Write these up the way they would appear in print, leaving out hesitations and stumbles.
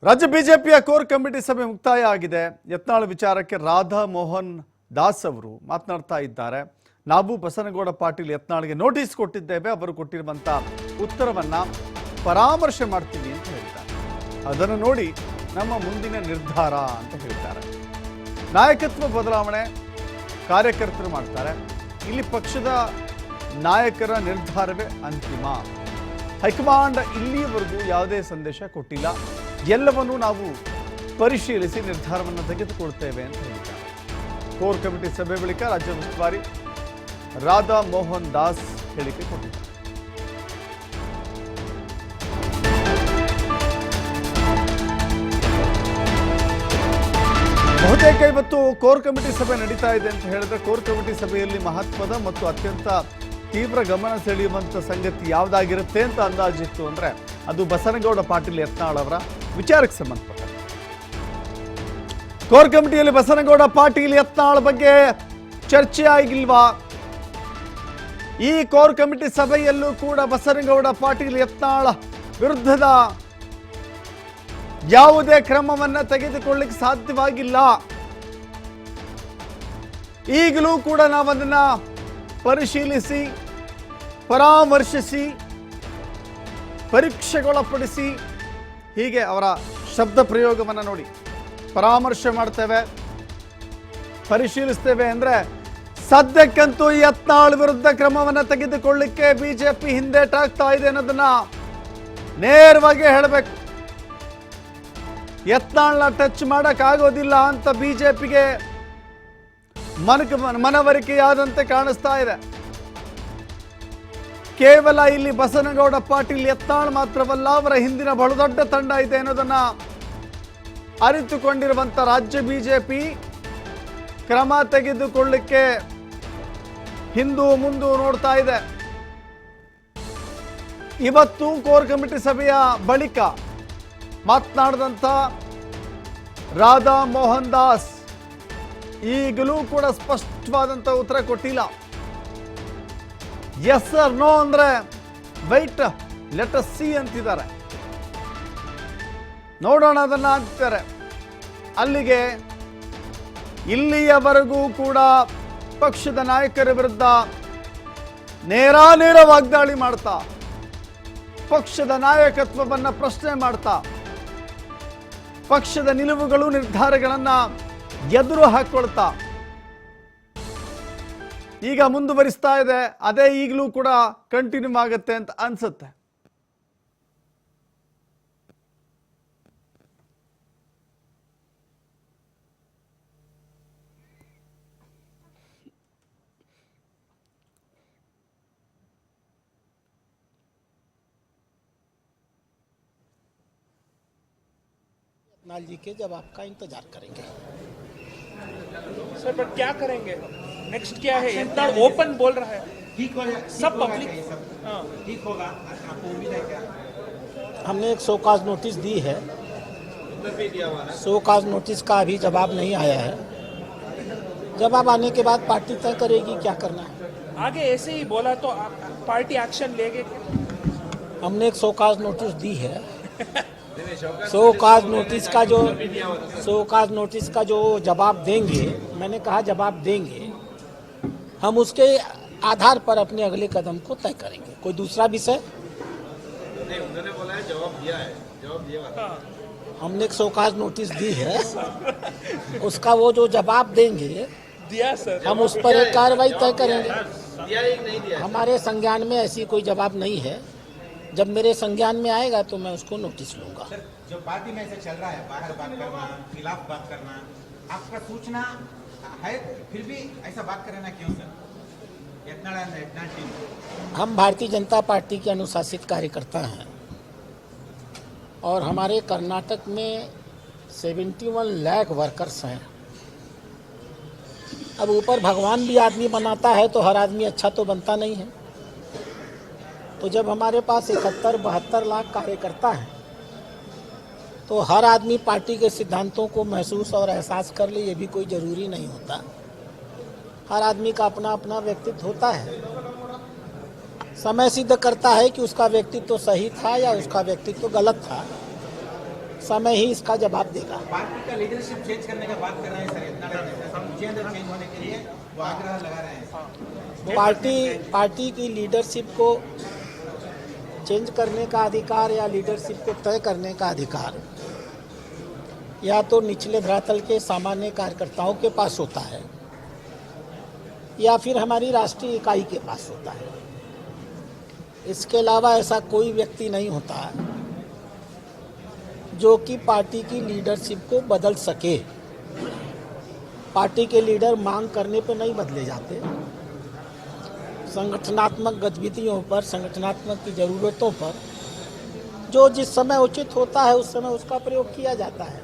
ರಾಜ್ಯ ಬಿಜೆಪಿಯ core committee ಸಭೆ ಮುಕ್ತಾಯ ಆಗಿದೆ. ಯತ್ನಾಳ್ ವಿಚಾರಕ್ಕೆ ರಾಧಾ ಮೋಹನ್ ದಾಸ್ ಅವರು ಮಾತನಾಡ್ತಾ ಇದ್ದಾರೆ. ನಾವು ಬಸನಗೌಡ ಪಾಟೀಲ್ ಯತ್ನಾಳ್ಗೆ ನೋಟಿಸ್ ಕೊಟ್ಟಿದ್ದೇವೆ, ಅವರು ಕೊಟ್ಟಿರುವಂತ ಉತ್ತರವನ್ನ ಪರಾಮರ್ಶೆ ಮಾಡ್ತೀವಿ ಅಂತ ಹೇಳ್ತಾರೆ. ಅದನ್ನು ನೋಡಿ ನಮ್ಮ ಮುಂದಿನ ನಿರ್ಧಾರ ಅಂತ ಹೇಳ್ತಾರೆ. ನಾಯಕತ್ವ ಬದಲಾವಣೆ ಕಾರ್ಯಕರ್ತರು ಮಾಡ್ತಾರೆ. ಇಲ್ಲಿ ಪಕ್ಷದ ನಾಯಕರ ನಿರ್ಧಾರವೇ ಅಂತಿಮ. ಹೈಕಮಾಂಡ್ ಇಲ್ಲಿಯವರೆಗೂ ಯಾವುದೇ ಸಂದೇಶ ಕೊಟ್ಟಿಲ್ಲ. ಎಲ್ಲವನ್ನೂ ನಾವು ಪರಿಶೀಲಿಸಿ ನಿರ್ಧಾರವನ್ನು ತೆಗೆದುಕೊಳ್ತೇವೆ ಅಂತ ಹೇಳಿದ್ದಾರೆ. ಕೋರ್ ಕಮಿಟಿ ಸಭೆ ಬಳಿಕ ರಾಜ್ಯ ಉಸ್ತುವಾರಿ ರಾಧಾ ಮೋಹನ್ ದಾಸ್ ಹೇಳಿಕೆ ಕೊಟ್ಟಿದ್ದಾರೆ. ಬಹುತೇಕ ಇವತ್ತು ಕೋರ್ ಕಮಿಟಿ ಸಭೆ ನಡೀತಾ ಇದೆ ಅಂತ ಹೇಳಿದ್ರೆ, ಕೋರ್ ಕಮಿಟಿ ಸಭೆಯಲ್ಲಿ ಮಹತ್ವದ ಮತ್ತು ಅತ್ಯಂತ ತೀವ್ರ ಗಮನ ಸೆಳೆಯುವಂಥ ಸಂಗತಿ ಯಾವುದಾಗಿರುತ್ತೆ ಅಂತ ಅಂದಾಜಿತ್ತು ಅಂದರೆ ಅದು ಬಸನಗೌಡ ಪಾಟೀಲ್ ಯತ್ನಾಳ್ ಅವರ ವಿಚಾರಕ್ಕೆ ಸಂಬಂಧಪಟ್ಟ. ಕೋರ್ ಕಮಿಟಿಯಲ್ಲಿ ಬಸನಗೌಡ ಪಾಟೀಲ್ ಯತ್ನಾಳ್ ಬಗ್ಗೆ ಚರ್ಚೆ ಆಗಿಲ್ವಾ? ಈ ಕೋರ್ ಕಮಿಟಿ ಸಭೆಯಲ್ಲೂ ಕೂಡ ಬಸನಗೌಡ ಪಾಟೀಲ್ ಯತ್ನಾಳ್ ವಿರುದ್ಧದ ಯಾವುದೇ ಕ್ರಮವನ್ನು ತೆಗೆದುಕೊಳ್ಳಿಕ್ಕೆ ಸಾಧ್ಯವಾಗಿಲ್ಲ. ಈಗಲೂ ಕೂಡ ನಾವು ಅದನ್ನ ಪರಿಶೀಲಿಸಿ, ಪರಾಮರ್ಶಿಸಿ, ಪರೀಕ್ಷೆಗೊಳಪಡಿಸಿ, ಹೀಗೆ ಅವರ ಶಬ್ದ ಪ್ರಯೋಗವನ್ನು ನೋಡಿ, ಪರಾಮರ್ಶೆ ಮಾಡ್ತೇವೆ, ಪರಿಶೀಲಿಸ್ತೇವೆ ಅಂದ್ರೆ ಸದ್ಯಕ್ಕಂತೂ ಯತ್ನಾಳ್ ವಿರುದ್ಧ ಕ್ರಮವನ್ನು ತೆಗೆದುಕೊಳ್ಳಿಕ್ಕೆ ಬಿಜೆಪಿ ಹಿಂದೇಟಾಗ್ತಾ ಇದೆ ಅನ್ನೋದನ್ನ ನೇರವಾಗಿ ಹೇಳಬೇಕು. ಯತ್ನಾಳ್ನ ಟಚ್ ಮಾಡೋಕ್ಕಾಗೋದಿಲ್ಲ ಅಂತ ಬಿಜೆಪಿಗೆ ಮನವರಿಕೆಯಾದಂತೆ ಕಾಣಿಸ್ತಾ ಇದೆ. ಕೇವಲ ಇಲ್ಲಿ ಬಸನಗೌಡ ಪಾಟೀಲ್ ಯತ್ನಾಳ್ ಮಾತ್ರವಲ್ಲ, ಅವರ ಹಿಂದಿನ ಬಹಳ ದೊಡ್ಡ ತಂಡ ಇದೆ ಅನ್ನೋದನ್ನ ಅರಿತುಕೊಂಡಿರುವಂತ ರಾಜ್ಯ ಬಿಜೆಪಿ ಕ್ರಮ ತೆಗೆದುಕೊಳ್ಳಿಕ್ಕೆ ಹಿಂದೂ ಮುಂದೂ ನೋಡ್ತಾ ಇದೆ. ಇವತ್ತು ಕೋರ್ ಕಮಿಟಿ ಸಭೆಯ ಬಳಿಕ ಮಾತನಾಡಿದಂಥ ರಾಧಾ ಮೋಹನ್ ದಾಸ್ ಈಗಲೂ ಕೂಡ ಸ್ಪಷ್ಟವಾದಂಥ ಉತ್ತರ ಕೊಟ್ಟಿಲ್ಲ. ಎಸ್ ಆರ್ ನೋ ಅಂದ್ರೆ ವೈಟ್ ಲೆಟ್ ಅಸ್ ಸಿ ಅಂತಿದ್ದಾರೆ. ನೋಡೋಣ ಅದನ್ನ ಅಂತಾರೆ. ಅಲ್ಲಿಗೆ ಇಲ್ಲಿಯವರೆಗೂ ಕೂಡ ಪಕ್ಷದ ನಾಯಕರ ವಿರುದ್ಧ ನೇರ ವಾಗ್ದಾಳಿ ಮಾಡ್ತಾ, ಪಕ್ಷದ ನಾಯಕತ್ವವನ್ನು ಪ್ರಶ್ನೆ ಮಾಡ್ತಾ, ಪಕ್ಷದ ನಿಲುವುಗಳು ನಿರ್ಧಾರಗಳನ್ನ ಎದುರು ಹಾಕೊಳ್ತಾ ಈಗ ಮುಂದುವರಿಸ್ತಾ ಇದೆ. ಅದೇ ಈಗಲೂ ಕೂಡ ಕಂಟಿನ್ಯೂ ಆಗುತ್ತೆ ಅಂತ ಅನ್ಸುತ್ತೆ. यत्नाल जी के जवाब का इंतजार करेंगे। सर पर क्या करेंगे, नेक्स्ट क्या है? यत्नाल ओपन बोल रहा है, ठीक हो सब पब्लिक ठीक होगा, आपको उम्मीद है क्या? हमने एक शोकाज नोटिस दी है, शोकाज नोटिस का अभी जवाब नहीं आया है। जवाब आने के बाद पार्टी तय करेगी क्या करना है। आगे ऐसे ही बोला तो पार्टी एक्शन लेगी। हमने एक शोकाज नोटिस दी है। शोकाज नोटिस का जो जवाब देंगे, मैंने कहा जवाब देंगे, हम उसके आधार पर अपने अगले कदम को तय करेंगे। कोई दूसरा विषय नहीं, उन्होंने बोला है जवाब दिया है, जवाब दिया। हमने एक शोकाज नोटिस दी है, उसका वो जो जवाब देंगे दिया सर, हम उस पर एक कार्रवाई तय करेंगे। दिया ही नहीं दिया। हमारे संज्ञान में ऐसी कोई जवाब नहीं है। जब मेरे संज्ञान में आएगा तो मैं उसको नोटिस लूंगा। सर, जो पार्टी में ऐसे चल रहा है, बाहर बात करना, खिलाफ बात करना, आपका सूचना है, फिर भी ऐसा बात करना क्यों सर? यत्नाल टीम, हम भारतीय जनता पार्टी के अनुशासित कार्यकर्ता हैं और हमारे कर्नाटक में 71 लाख वर्कर्स हैं। अब ऊपर भगवान भी आदमी बनाता है तो हर आदमी अच्छा तो बनता नहीं है। तो जब हमारे पास 71-72 लाख कार्यकर्ता हैं तो हर आदमी पार्टी के सिद्धांतों को महसूस और एहसास कर ले, ये भी कोई ज़रूरी नहीं होता। हर आदमी का अपना अपना व्यक्तित्व होता है। समय सिद्ध करता है कि उसका व्यक्तित्व सही था या उसका व्यक्तित्व गलत था। समय ही इसका जवाब देगा। पार्टी का लीडरशिप चेंज करने का बात कर रहे हैं सर, इतना चेंज होने के लिए वो आग्रह लगा रहे हैं। पार्टी की लीडरशिप को चेंज करने का अधिकार या लीडरशिप को तय करने का अधिकार या तो निचले धरातल के सामान्य कार्यकर्ताओं के पास होता है या फिर हमारी राष्ट्रीय इकाई के पास होता है। इसके अलावा ऐसा कोई व्यक्ति नहीं होता है जो कि पार्टी की लीडरशिप को बदल सके। पार्टी के लीडर मांग करने पर नहीं बदले जाते। संगठनात्मक गतिविधियों पर, संगठनात्मक की ज़रूरतों पर जो जिस समय उचित होता है उस समय उसका प्रयोग किया जाता है।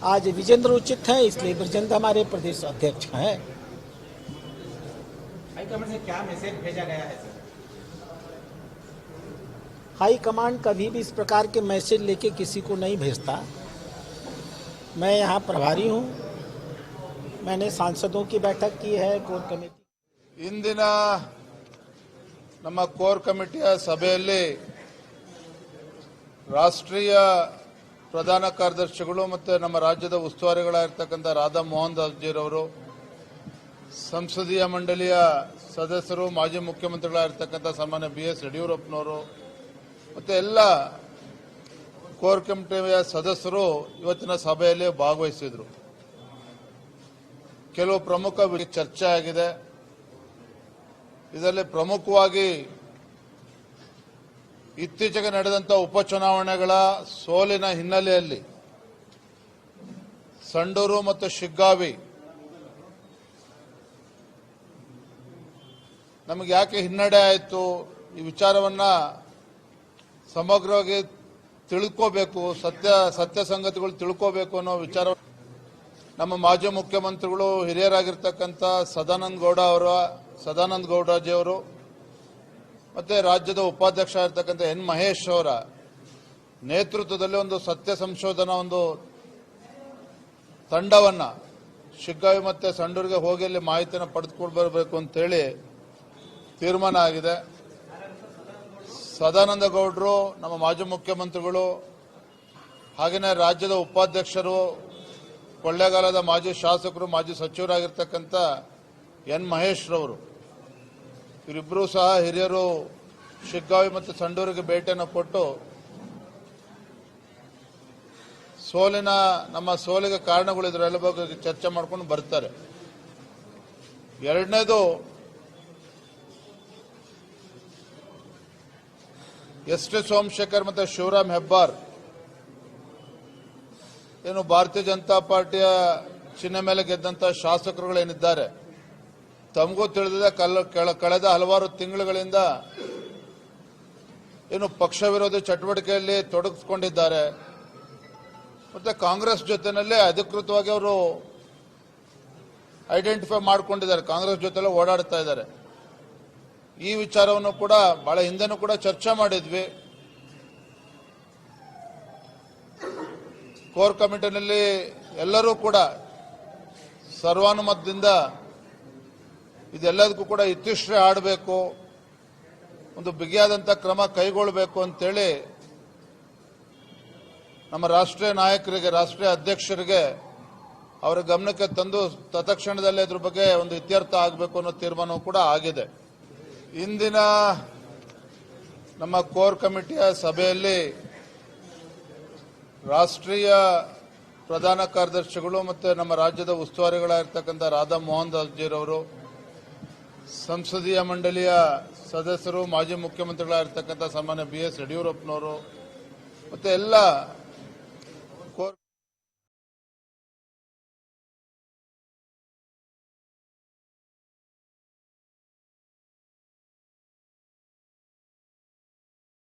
आज विजेंद्र उचित हैं, इसलिए ब्रजेंद्र हमारे प्रदेश अध्यक्ष हैं। हाईकमांड से क्या मैसेज भेजा गया है सर? हाई कमांड कभी भी इस प्रकार के मैसेज लेके किसी को नहीं भेजता। मैं यहाँ प्रभारी हूँ। मैंने सांसदों की बैठक की है, कोर कमेटी। इंदिನ ನಮ್ಮ ಕೋರ್ ಕಮಿಟಿಯ ಸಭೆಯಲ್ಲಿ ರಾಷ್ಟ್ರೀಯ ಪ್ರಧಾನ ಕಾರ್ಯದರ್ಶಿಗಳು ಮತ್ತು ನಮ್ಮ ರಾಜ್ಯದ ಉಸ್ತುವಾರಿಗಳಾಗಿರ್ತಕ್ಕಂಥ ರಾಧಾ ಮೋಹನ್ ದಾಸ್ ಜಿರವರು, ಸಂಸದೀಯ ಮಂಡಳಿಯ ಸದಸ್ಯರು, ಮಾಜಿ ಮುಖ್ಯಮಂತ್ರಿಗಳಾಗಿರ್ತಕ್ಕಂಥ ಸನ್ಮಾನ್ಯ BS ಯಡಿಯೂರಪ್ಪನವರು ಮತ್ತು ಎಲ್ಲ ಕೋರ್ ಕಮಿಟಿಯ ಸದಸ್ಯರು ಇವತ್ತಿನ ಸಭೆಯಲ್ಲಿ ಭಾಗವಹಿಸಿದರು. ಕೆಲವು ಪ್ರಮುಖ ಚರ್ಚೆ ಆಗಿದೆ. ಇದರಲ್ಲಿ ಪ್ರಮುಖವಾಗಿ ಇತ್ತೀಚೆಗೆ ನಡೆದಂಥ ಉಪಚುನಾವಣೆಗಳ ಸೋಲಿನ ಹಿನ್ನೆಲೆಯಲ್ಲಿ ಸಂಡೂರು ಮತ್ತು ಶಿಗ್ಗಾವಿ ನಮಗೆ ಯಾಕೆ ಹಿನ್ನಡೆ ಆಯಿತು, ಈ ವಿಚಾರವನ್ನ ಸಮಗ್ರವಾಗಿ ತಿಳ್ಕೋಬೇಕು, ಸತ್ಯ ಸಂಗತಿಗಳು ತಿಳ್ಕೋಬೇಕು ಅನ್ನೋ ವಿಚಾರ ನಮ್ಮ ಮಾಜಿ ಮುಖ್ಯಮಂತ್ರಿಗಳು ಹಿರಿಯರಾಗಿರ್ತಕ್ಕಂಥ ಸದಾನಂದ ಗೌಡಜಿಯವರು ಮತ್ತೆ ರಾಜ್ಯದ ಉಪಾಧ್ಯಕ್ಷ ಆಗಿರ್ತಕ್ಕಂಥ N. ಮಹೇಶ್ ಅವರ ನೇತೃತ್ವದಲ್ಲಿ ಒಂದು ಸತ್ಯ ಸಂಶೋಧನಾ ಒಂದು ತಂಡವನ್ನ ಶಿಗ್ಗಾವಿ ಮತ್ತೆ ಸಂಡೂರಿಗೆ ಹೋಗಿ ಅಲ್ಲಿ ಮಾಹಿತಿಯನ್ನು ಪಡೆದುಕೊಂಡು ಬರಬೇಕು ಅಂತೇಳಿ ತೀರ್ಮಾನ ಆಗಿದೆ. ಸದಾನಂದ ಗೌಡರು, ನಮ್ಮ ಮಾಜಿ ಮುಖ್ಯಮಂತ್ರಿಗಳು, ಹಾಗೆಯೇ ರಾಜ್ಯದ ಉಪಾಧ್ಯಕ್ಷರು, ಕೊಳ್ಳೇಗಾಲದ ಮಾಜಿ ಶಾಸಕರು, ಮಾಜಿ ಸಚಿವರಾಗಿರ್ತಕ್ಕಂಥ N. ಮಹೇಶ್ ರವರು, ಇವರಿಬ್ಬರೂ ಸಹ ಹಿರಿಯರು ಶಿಗ್ಗಾವಿ ಮತ್ತು ಸಂಡೂರಿಗೆ ಭೇಟಿಯನ್ನು ಕೊಟ್ಟು ನಮ್ಮ ಸೋಲಿಗೆ ಕಾರಣಗಳು ಇದರೆಲ್ಲ ಬಗ್ಗೆ ಚರ್ಚೆ ಮಾಡ್ಕೊಂಡು ಬರ್ತಾರೆ. ಎರಡನೇದು, S. T. ಸೋಮಶೇಖರ್ ಮತ್ತು ಶಿವರಾಮ್ ಹೆಬ್ಬಾರ್ ಏನು ಭಾರತೀಯ ಜನತಾ ಪಾರ್ಟಿಯ ಚಿಹ್ನೆ ಮೇಲೆ ಗೆದ್ದಂತ ಶಾಸಕರುಗಳೇನಿದ್ದಾರೆ, ತಮಗೂ ತಿಳಿದಿದೆ ಕಳೆದ ಹಲವಾರು ತಿಂಗಳುಗಳಿಂದ ಏನು ಪಕ್ಷ ವಿರೋಧಿ ಚಟುವಟಿಕೆಯಲ್ಲಿ ತೊಡಗಿಸಿಕೊಂಡಿದ್ದಾರೆ. ಮತ್ತೆ ಕಾಂಗ್ರೆಸ್ ಜೊತೆನಲ್ಲೇ ಅಧಿಕೃತವಾಗಿ ಅವರು ಐಡೆಂಟಿಫೈ ಮಾಡಿಕೊಂಡಿದ್ದಾರೆ, ಕಾಂಗ್ರೆಸ್ ಜೊತೆಲ್ಲ ಓಡಾಡ್ತಾ ಇದ್ದಾರೆ. ಈ ವಿಚಾರವನ್ನು ಕೂಡ ಬಹಳ ಹಿಂದೆನೂ ಕೂಡ ಚರ್ಚೆ ಮಾಡಿದ್ವಿ. ಕೋರ್ ಕಮಿಟಿನಲ್ಲಿ ಎಲ್ಲರೂ ಕೂಡ ಸರ್ವಾನುಮತದಿಂದ ಇದೆಲ್ಲದಕ್ಕೂ ಕೂಡ ಇತಿಶ್ರೇ ಆಡಬೇಕು, ಒಂದು ಬಿಗಿಯಾದಂಥ ಕ್ರಮ ಕೈಗೊಳ್ಳಬೇಕು ಅಂತೇಳಿ ನಮ್ಮ ರಾಷ್ಟ್ರೀಯ ನಾಯಕರಿಗೆ, ರಾಷ್ಟ್ರೀಯ ಅಧ್ಯಕ್ಷರಿಗೆ ಅವರ ಗಮನಕ್ಕೆ ತಂದು ತತ್ಕ್ಷಣದಲ್ಲೇ ಇದ್ರ ಬಗ್ಗೆ ಒಂದು ಇತ್ಯರ್ಥ ಆಗಬೇಕು ಅನ್ನೋ ತೀರ್ಮಾನವೂ ಕೂಡ ಆಗಿದೆ. ಇಂದಿನ ನಮ್ಮ ಕೋರ್ ಕಮಿಟಿಯ ಸಭೆಯಲ್ಲಿ ರಾಷ್ಟ್ರೀಯ ಪ್ರಧಾನ ಕಾರ್ಯದರ್ಶಿಗಳು ಮತ್ತು ನಮ್ಮ ರಾಜ್ಯದ ಉಸ್ತುವಾರಿಗಳಾಗಿರ್ತಕ್ಕಂಥ ರಾಧಾ ಮೋಹನ್ ದಾಸ್ ಜಿರವರು, ಸಂಸದೀಯ ಮಂಡಳಿಯ ಸದಸ್ಯರು, ಮಾಜಿ ಮುಖ್ಯಮಂತ್ರಿಗಳಾಗಿರ್ತಕ್ಕಂಥ ಸನ್ಮಾನ್ಯ BS ಯಡಿಯೂರಪ್ಪನವರು ಮತ್ತು ಎಲ್ಲ